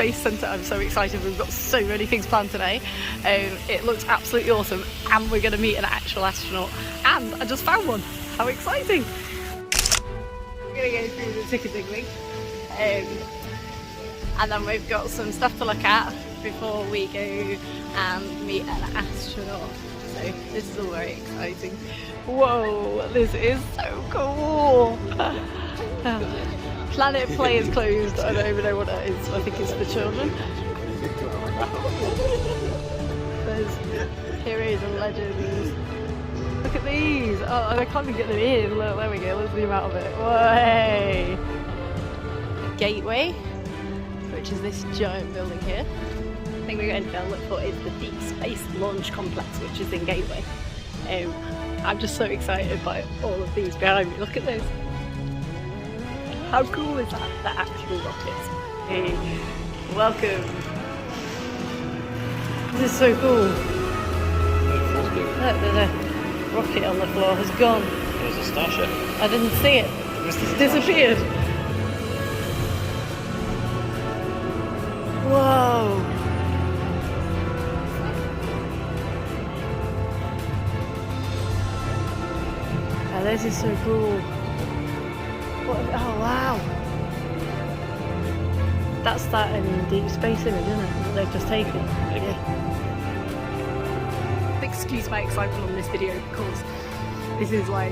Space Centre. I'm so excited. We've got so many things planned today. It looks absolutely awesome, and we're going to meet an actual astronaut. And I just found one. How exciting! We're going to go through the ticketing link, and then we've got some stuff to look at before we go and meet an astronaut. So this is all very exciting. Whoa, this is so cool! Planet Play is closed. I don't even know what that is. I think it's for children. There's heroes and legends. Look at these! Oh, I can't even get them in. Look, there we go. Let's zoom out of it. Way! Gateway, which is this giant building here. I think we're going to go look for is the Deep Space Launch Complex, which is in Gateway. I'm just so excited by all of these behind me. Look at this. How cool is that? The actual rockets. Hey, welcome. This is so cool. Look, there's a rocket on the floor. Has gone. There's a starship. I didn't see it. It's disappeared. Whoa. Oh, this is so cool. What, oh wow. That's that in Deep Space image, isn't it? That they've just taken. Yeah. Excuse my excitement on this video because this is like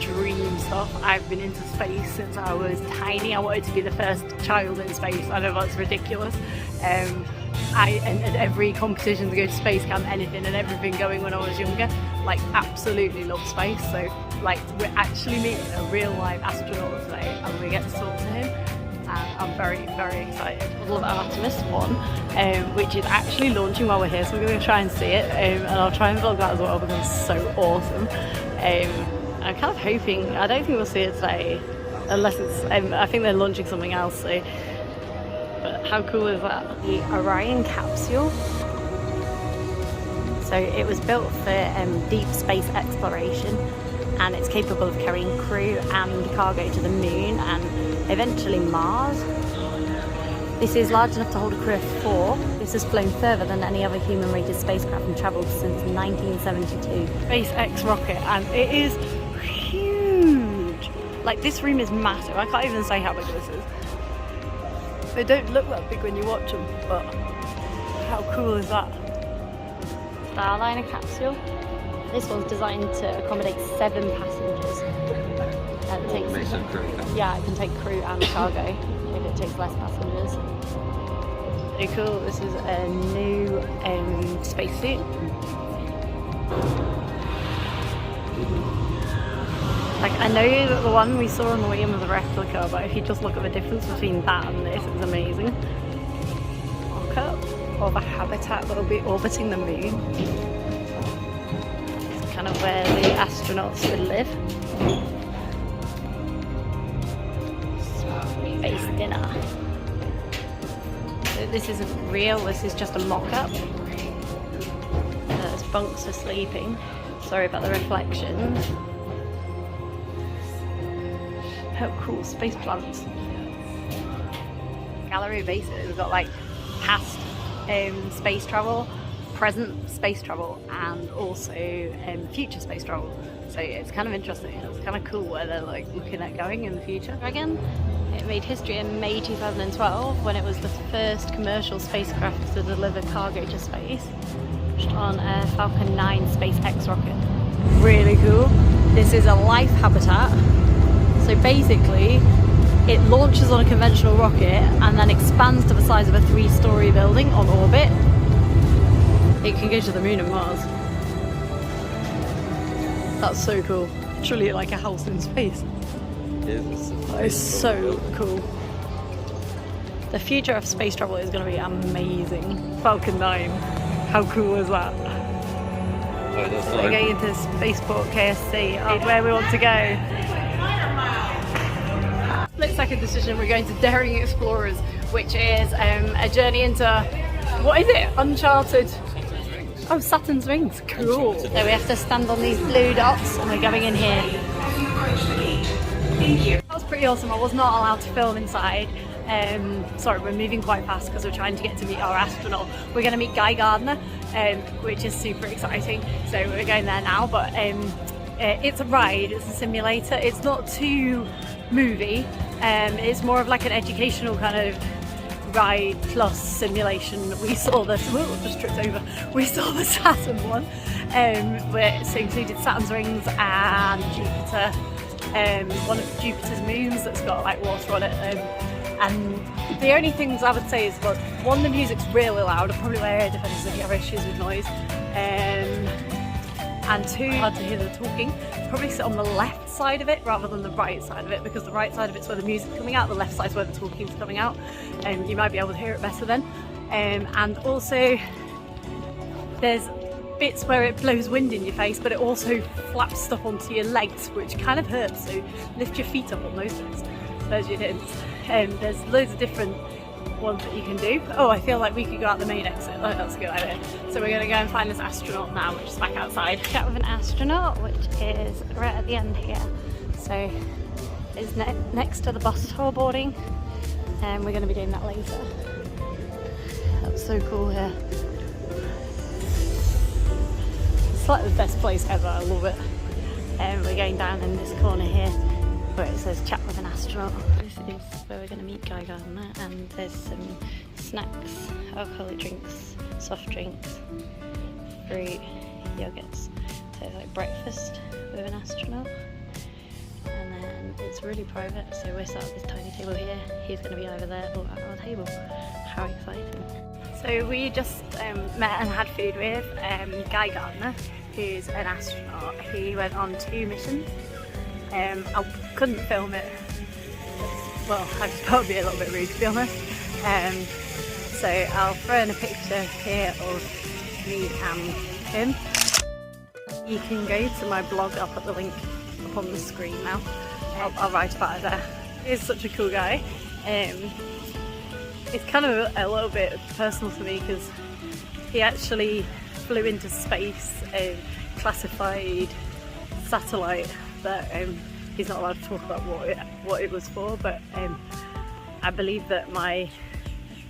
dream stuff. I've been into space since I was tiny. I wanted to be the first child in space. I know that's ridiculous. I entered every competition to go to space camp, anything and everything going when I was younger. Like absolutely love space. So like we're actually meeting a real live astronaut today and we get to talk to him. And I'm very, very excited. I love Artemis 1, which is actually launching while we're here, so we're going to try and see it, and I'll try and vlog that as well because it's so awesome. I'm kind of hoping, I don't think we'll see it today, unless it's, I think they're launching something else, so, but how cool is that? The Orion capsule. So it was built for deep space exploration, and it's capable of carrying crew and cargo to the moon and eventually Mars. This is large enough to hold a crew of 4. This has flown further than any other human-rated spacecraft and travelled since 1972. SpaceX rocket, and it is huge. Like this room is massive. I can't even say how big this is. They don't look that big when you watch them, but how cool is that? Starliner capsule. This one's designed to accommodate 7 passengers. Yeah, it can take crew and cargo if it takes less passengers. Pretty cool. This is a new spacesuit. Like I know that the one we saw on the William was a replica, but if you just look at the difference between that and this, it's amazing. Mock-up of a habitat that will be orbiting the moon. It's kind of where the astronauts would live. Space dinner. So this isn't real, this is just a mock-up. There's bunks for sleeping. Sorry about the reflection. How cool, space plants. Gallery bases, we've got like past space travel, present space travel, and also future space travel. So it's kind of interesting, it's kind of cool where they're like looking at going in the future. Again, it made history in May 2012 when it was the first commercial spacecraft to deliver cargo to space, launched on a Falcon 9 SpaceX rocket. Really cool. This is a life habitat. So basically, it launches on a conventional rocket and then expands to the size of a 3-story building on orbit. It can go to the moon and Mars. That's so cool. Literally like a house in space. That is so cool. The future of space travel is going to be amazing. Falcon 9. How cool is that? So we're going into Spaceport KSC, where we want to go. Split second decision, we're going to Daring Explorers, which is a journey into, what is it? Uncharted. Oh, Saturn's rings. Cool. So we have to stand on these blue dots and we're going in here. That was pretty awesome. I was not allowed to film inside. Sorry, we're moving quite fast because we're trying to get to meet our astronaut. We're going to meet Guy Gardner, which is super exciting. So we're going there now, but it's a ride, it's a simulator. It's not too movie. It's more of like an educational kind of ride plus simulation. We saw this, just tripped over. We saw the Saturn one, where it included Saturn's rings and Jupiter, one of Jupiter's moons that's got like water on it. And the only things I would say is, well, one, the music's really loud. I probably wear earphones if you have issues with noise. And two, hard to hear the talking. Probably sit on the left side of it rather than the right side of it, because the right side of it's where the music's coming out, the left side's where the talking's coming out. You might be able to hear it better then. And also, there's bits where it blows wind in your face, but it also flaps stuff onto your legs, which kind of hurts, so lift your feet up on those bits. There's your hints. There's loads of different ones that you can do. Oh, I feel like we could go out the main exit. Oh, that's a good idea. So we're going to go and find this astronaut now, which is back outside. Chat with an astronaut, which is right at the end here. So it's next to the bus tour boarding, and we're going to be doing that later. That's so cool here. It's like the best place ever, I love it. We're going down in this corner here where it says chat with an astronaut. This is where we're going to meet Guy Gardner, and there's some snacks, alcoholic drinks, soft drinks, fruit, yogurts. So it's like breakfast with an astronaut. And then it's really private, so we're sat at this tiny table here. He's going to be over there or at our table. How exciting. So we just met and had food with Guy Gardner, who's an astronaut. He went on 2 missions. I couldn't film it. Well, I just got to be a little bit rude, to be honest. So I'll throw in a picture here of me and him. You can go to my blog, I'll put the link up on the screen now. I'll write about it there. He's such a cool guy. It's kind of a little bit personal to me because he actually flew into space, a classified satellite that he's not allowed to talk about what it was for, but I believe that my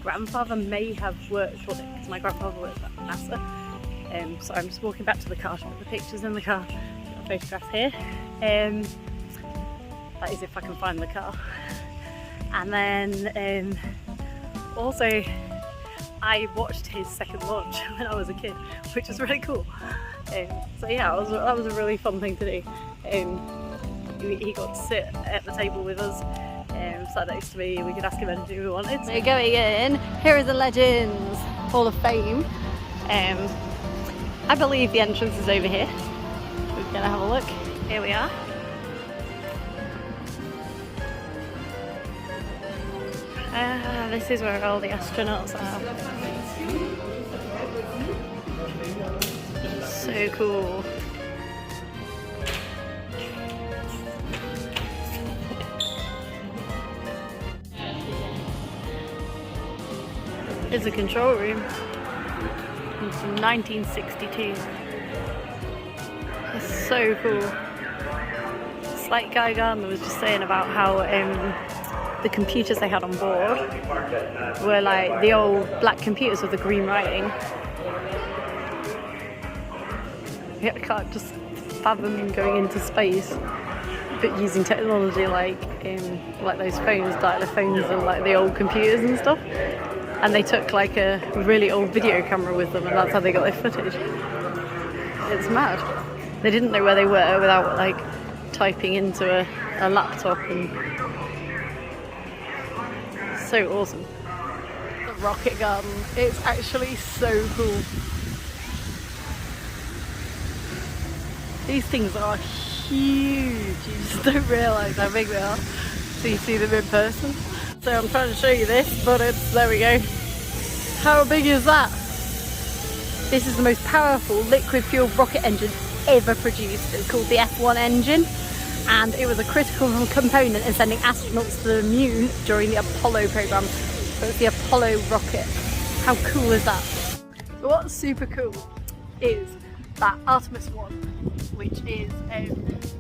grandfather may have worked on it because my grandfather worked at NASA. So I'm just walking back to the car to put the pictures in the car. Got photographs here. That is if I can find the car. And then also I watched his second launch when I was a kid, which was really cool. So yeah, that was a really fun thing to do. He got to sit at the table with us, sat next to me. We could ask him anything we wanted. So going in, here is the Legends Hall of Fame. I believe the entrance is over here. We're gonna have a look. Here we are. This is where all the astronauts are. So cool. It's a control room. It's from 1962. It's so cool. It's like Guy Gardner was just saying about how the computers they had on board were like the old black computers with the green writing. Yeah, I can't just fathom going into space, but using technology like those phones, like the phones and like the old computers and stuff. And they took like a really old video camera with them, and that's how they got their footage. It's mad. They didn't know where they were without like typing into a laptop, and so awesome. The rocket garden, it's actually so cool. These things are huge, you just don't realise how big they are till you see them in person. So I'm trying to show you this, but there we go. How big is that? This is the most powerful liquid-fueled rocket engine ever produced. It's called the F1 engine, and it was a critical component in sending astronauts to the moon during the Apollo program. So it's the Apollo rocket. How cool is that? So what's super cool is that Artemis 1 which is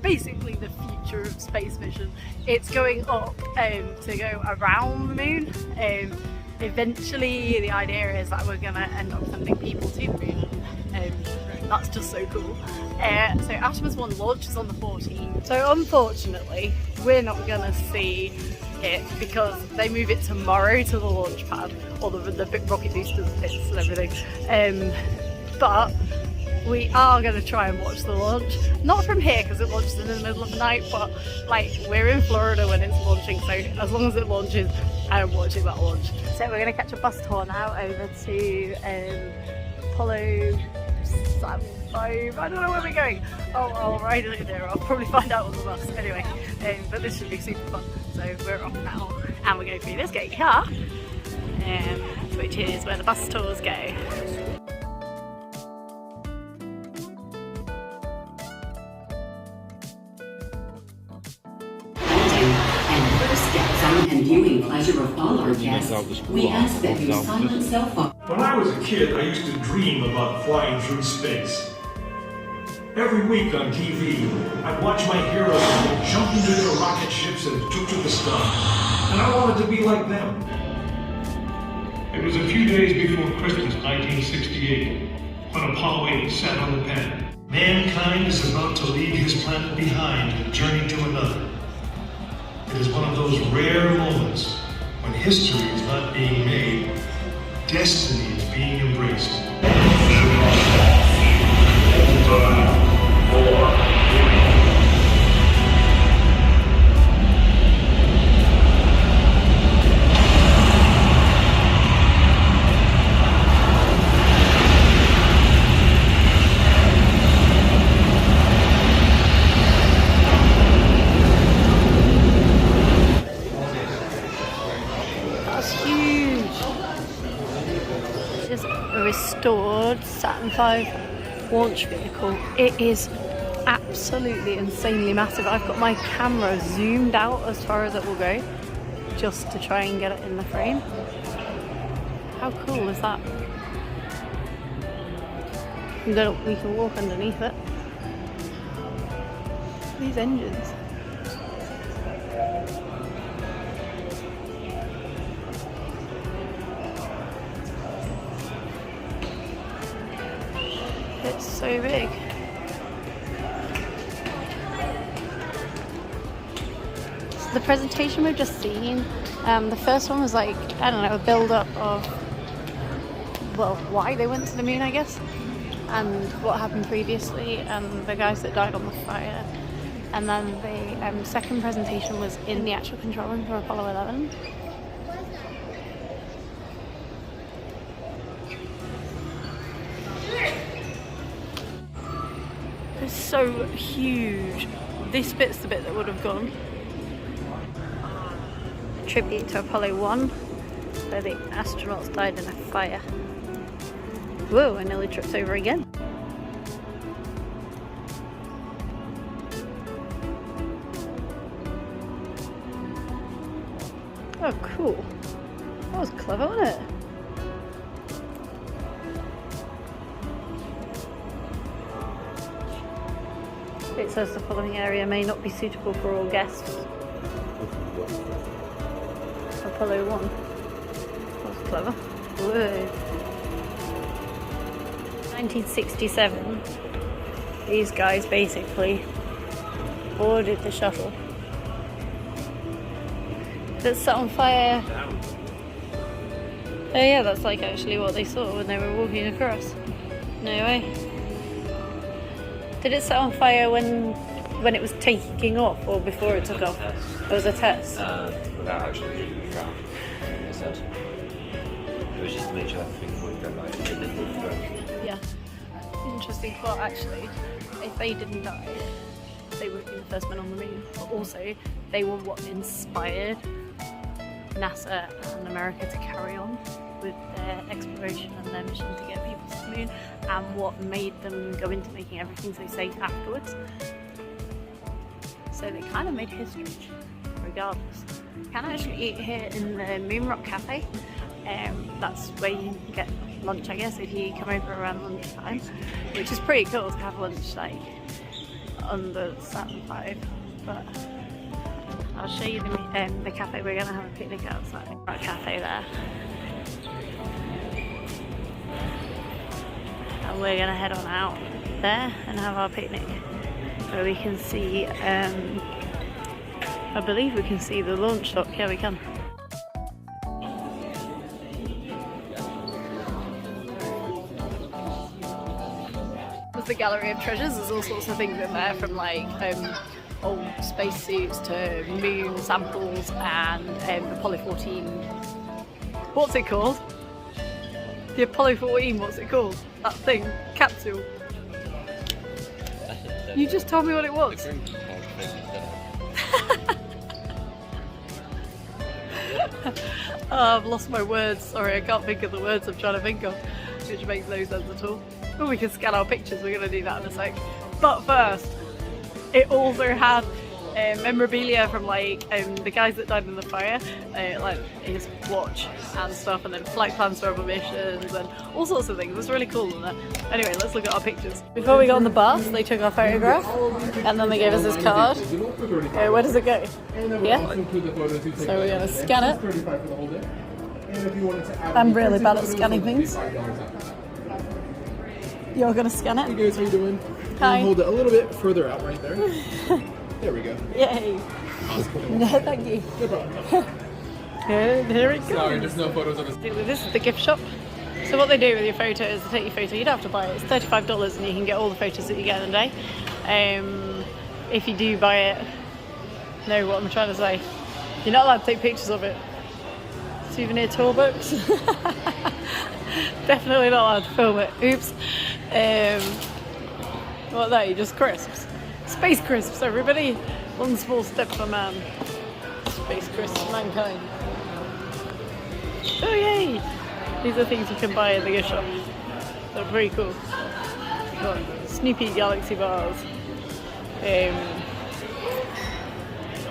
basically the future of space mission. It's going up to go around the moon. Eventually the idea is that we're going to end up sending people to the moon. That's just so cool. So Artemis 1 launches on the 14th. So unfortunately we're not going to see it because they move it tomorrow to the launch pad, or the rocket boosters bits and everything. But we are going to try and watch the launch. Not from here because it launches in the middle of the night, but like we're in Florida when it's launching, so as long as it launches, I am watching that launch. So we're going to catch a bus tour now over to Apollo 5. I don't know where we're going. Oh, I'll ride it there. I'll probably find out on the bus. Anyway, but this should be super fun. So we're off now, and we're going through this gate here, which is where the bus tours go. And viewing pleasure of all our guests, we ask that you silence cell phone. When I was a kid, I used to dream about flying through space. Every week on TV, I'd watch my heroes jump into their rocket ships and took to the sky. And I wanted to be like them. It was a few days before Christmas 1968 when Apollo 8 sat on the pen. Mankind is about to leave his planet behind and journey to another. It is one of those rare moments when history is not being made, destiny is being embraced. 7, 4, 3. Restored Saturn V launch vehicle. It is absolutely insanely massive. I've got my camera zoomed out as far as it will go just to try and get it in the frame. How cool is that? We can walk underneath it. These engines. It's so big. So the presentation we've just seen, the first one was like, I don't know, a build-up of, well, why they went to the moon, I guess, and what happened previously, and the guys that died on the fire. And then the second presentation was in the actual control room for Apollo 11. It's so huge. This bit's the bit that would have gone. A tribute to Apollo 1, where the astronauts died in a fire. Whoa, I nearly tripped over again. Oh, cool. That was clever, wasn't it? It says the following area may not be suitable for all guests. Apollo 1. That was clever. Whoa. 1967, these guys basically boarded the shuttle that set on fire. Oh yeah, that's like actually what they saw when they were walking across. No way. Did it set on fire when it was taking off, or before it took off? It was a test. Without actually leaving the ground, it said. It was just to make sure everything would go right. It didn't move through. Yeah. Interesting thought actually. If they didn't die, they would have been the first men on the moon. But also, they were what inspired NASA and America to carry on with their exploration and their mission to get people to the moon, and what made them go into making everything so safe afterwards. So they kind of made history, regardless. You can actually eat here in the Moon Rock Cafe. That's where you can get lunch, I guess, if you come over around lunchtime, which is pretty cool to have lunch like under Saturn V, but I'll show you the cafe. We're going to have a picnic outside. That cafe there. And we're going to head on out there and have our picnic, where we can see, I believe we can see the launch dock. Yeah, we can. There's the gallery of treasures. There's all sorts of things in there, from like old spacesuits to moon samples and Apollo 14. What's it called? The Apollo 14, what's it called? That thing, capsule. You just told me what it was. Oh, I've lost my words. Sorry, I can't think of the words I'm trying to think of, which makes no sense at all. Oh, we can scan our pictures. We're going to do that in a sec. But first, it also had memorabilia from like the guys that died in the fire, like his watch and stuff, and then flight plans for other missions and all sorts of things. It's really cool, isn't it? Anyway, let's look at our pictures. Before we got on the bus, they took our photograph and then they gave us this card. Where does it go? Yeah. So we're going to scan it. I'm really bad at scanning things. You're going to scan it? Hey guys, how you doing? Hi. Hold it a little bit further out right there. There we go. Yay. No, thank you. No problem. Here it goes. Sorry, there's no photos of us. This is the gift shop. So what they do with your photo is they take your photo. You don't have to buy it. It's $35 and you can get all the photos that you get in a day. If you do buy it, know what I'm trying to say. You're not allowed to take pictures of it. Souvenir tour books. Definitely not allowed to film it. Oops. What are they? Just crisps. Space crisps, everybody. One small step for man. Space crisps, mankind. Oh yay! These are things you can buy in the gift shop. They're pretty cool. Got Snoopy Galaxy bars.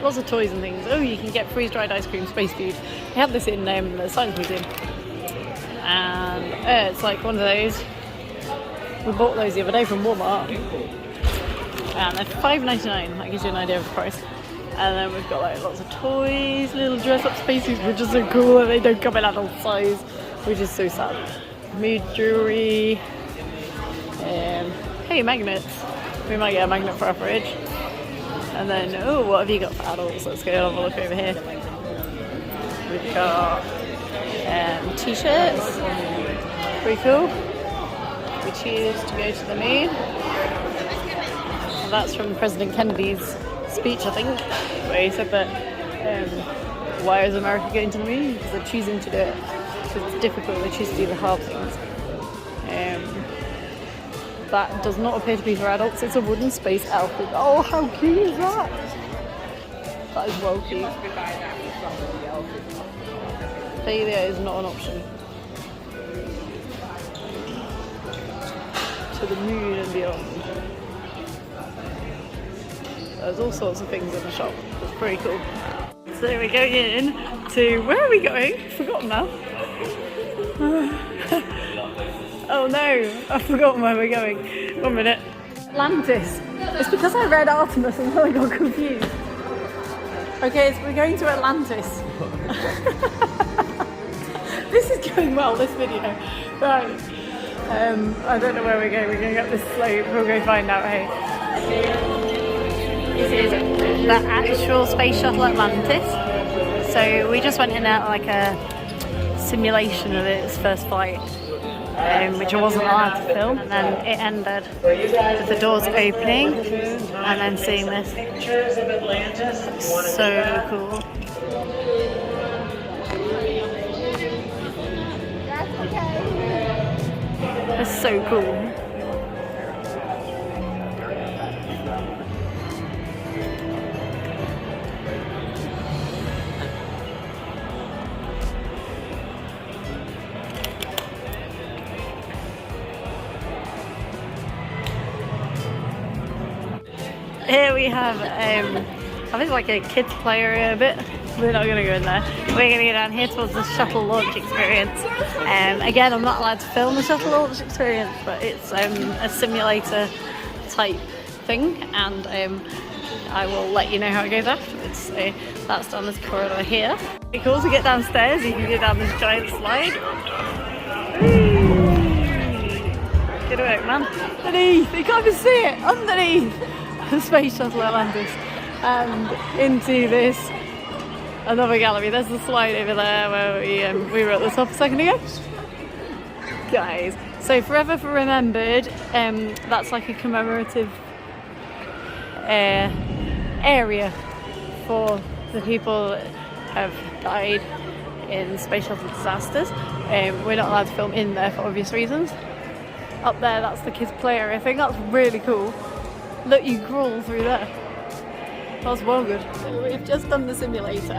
Lots of toys and things. Oh, you can get freeze-dried ice cream, space food. They have this in the Science Museum. And it's like one of those. We bought those the other day from Walmart. And they're $5.99. That gives you an idea of the price. And then we've got like lots of toys, little dress-up spacesuits, which are so cool, and they don't come in adult size, which is so sad. Mood jewelry. Hey, magnets. We might get a magnet for our fridge. And then, oh, what have you got for adults? Let's go and have a look over here. We've got t-shirts. Pretty cool. We choose to go to the moon. And that's from President Kennedy's speech, I think, where he said that why is America going to the moon? Because they're choosing to do it. Because it's difficult, they choose to do the hard things. That does not appear to be for adults. It's a wooden space outfit. Oh, how cute is that? That is well cute. Failure is not an option. To the moon and beyond. There's all sorts of things in the shop. It's pretty cool. So we're going in to... Where are we going? I've forgotten now. Oh no, I've forgotten where we're going. 1 minute. Atlantis. It's because I read Artemis and then I got confused. Okay, so we're going to Atlantis. This is going well, this video. Right. I don't know where we're going. We're going up this slope. We'll go find out, hey. This is the actual space shuttle Atlantis. So we just went in at like a simulation of its first flight. Which I wasn't allowed to film, and then it ended with the doors opening and then seeing this. So cool. It's so cool. Here we have, I think like a kids play area a bit. We're not going to go in there. We're going to go down here towards the shuttle launch experience. Again, I'm not allowed to film the shuttle launch experience, but it's a simulator type thing, and I will let you know how it goes afterwards. So that's down this corridor here. Pretty cool to get downstairs. You can go down this giant slide. Whee! Good work, man. Underneath, you can't even see it. Underneath the space shuttle Atlantis, and into this another gallery. There's the slide over there where we were at the top a second ago. Guys, so Forever for Remembered, that's like a commemorative area for the people that have died in space shuttle disasters. We're not allowed to film in there for obvious reasons. Up there, that's the kids' play area. I think that's really cool. Look, you crawl through there. That's well good. So we've just done the simulator.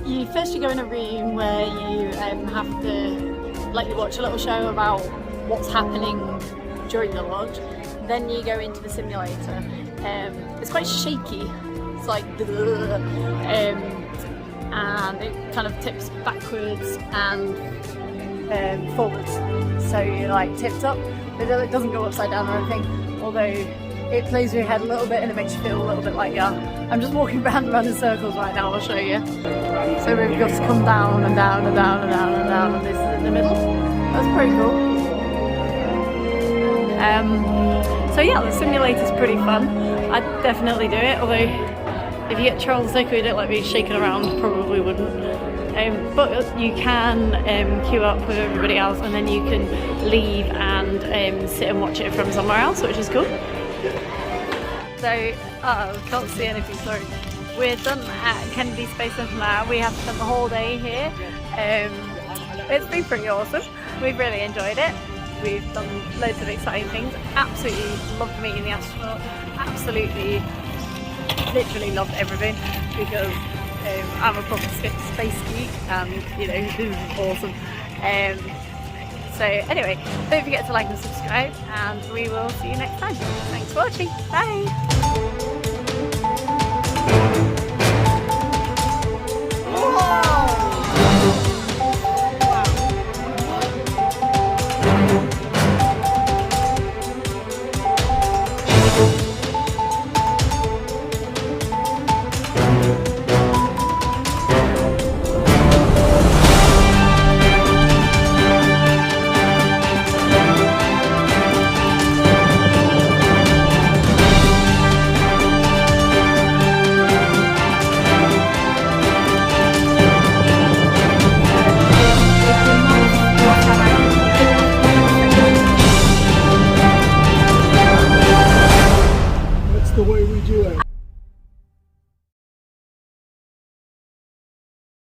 You go in a room where you have to you watch a little show about what's happening during the launch. Then you go into the simulator. It's quite shaky. It's like and it kind of tips backwards and forwards. So you're like tipped up, but it doesn't go upside down or anything. Although it plays with your head a little bit and it makes you feel a little bit like, yeah. I'm just walking around in circles right now, I'll show you. So we've just come down and down and down and down and down, and this is in the middle. That's pretty cool. So yeah, the simulator's pretty fun. I'd definitely do it, although if you get Charles sick or you don't like being shaken around, probably wouldn't. But you can queue up with everybody else, and then you can leave and sit and watch it from somewhere else, which is cool. So, can't see anything, sorry. We're done at Kennedy Space Center now. We have spent the whole day here. It's been pretty awesome. We've really enjoyed it. We've done loads of exciting things. Absolutely loved meeting the astronaut. Absolutely, literally loved everything, because I'm a proper space geek, and you know, this is awesome. So anyway, don't forget to like and subscribe, and we will see you next time. Thanks for watching. Bye.